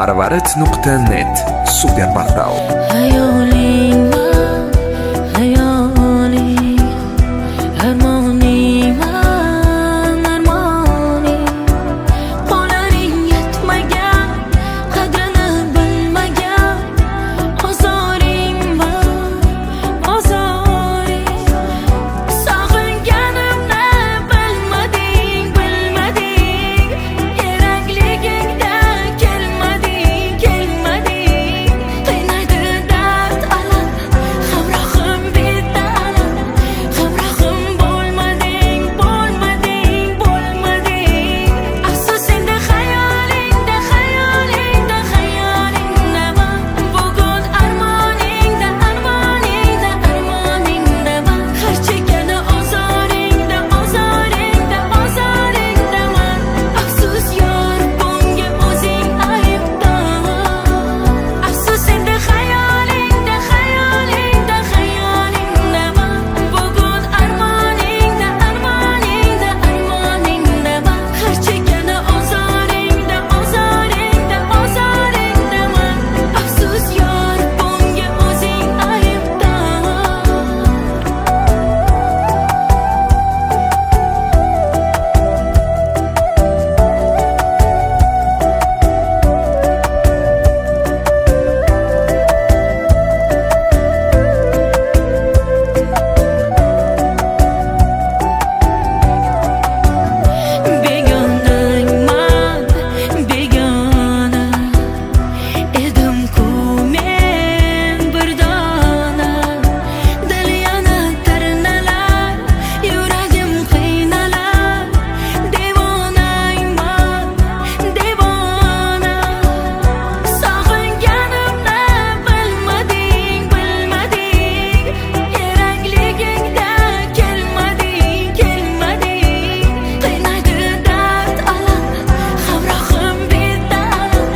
marvarid.net super portal. Hayolingman, hayoling, armoningman, armoning. Qo'llaring yetmagan, qadrini bilmagan, ozoring bor, ozoring. Sog'inganimni bilmading, bilmading. Kerakligingda kelmading, kelmading. Qiynaydi dard, alam, hamrohim betalam. Hamrohim bo'lmading, bo'lmading, bo'lmading. Afsus endi xayolingda, xayolingda, xayolingdaman. Bugun armoningda, armoningda, armoningdaman. Har chekani ozoringda, ozoringda, ozoringdaman. Afsus yor, bunga o'zing aybdor. Afsus endi xayolingda, xayolingda, xayolingdaman. Bugun armoningda, armoningda, armoningdaman. Har chekani ozoringda, ozoringda, ozoringdaman. Afsus yor, bunga o'zing aybdor. Begonangman, begona edim-ku men bir dona. Dil yana tirnalar, yuragim qiynalar. Devonangman, devona. Sog'inganimni bilmading, bilmading. Kerakligingda kelmading, kelmading. Qiynaydi dard, alam, hamrohim betalam.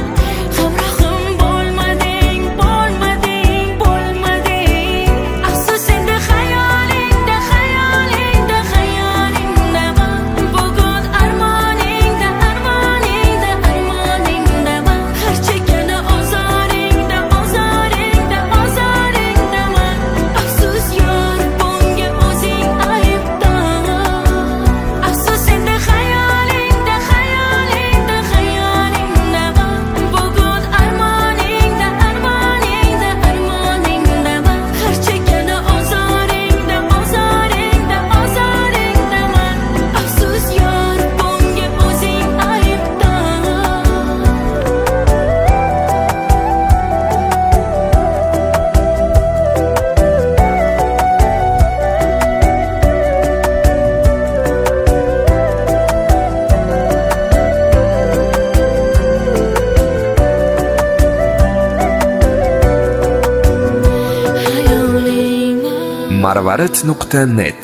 Hamrohim bo'lmading, bo'lmading, bo'lmading. Afsus endi xayolingda, xayolingda, xayolingdaman. Bugun armoningda, armoningda, armoningdaman. Har chekani ozoringda, ozoringda, ozoringdaman. Afsus yor, bunga o'zing aybdor. Afsus endi xayolingda, xayolingda, xayolingdaman. Bugun armoningda, armoningda, armoningdaman. Har chekani ozoringda, ozoringda, ozoringdaman. Afsus yor, bunga o'zing aybdor. Hayolingman, marvarid.net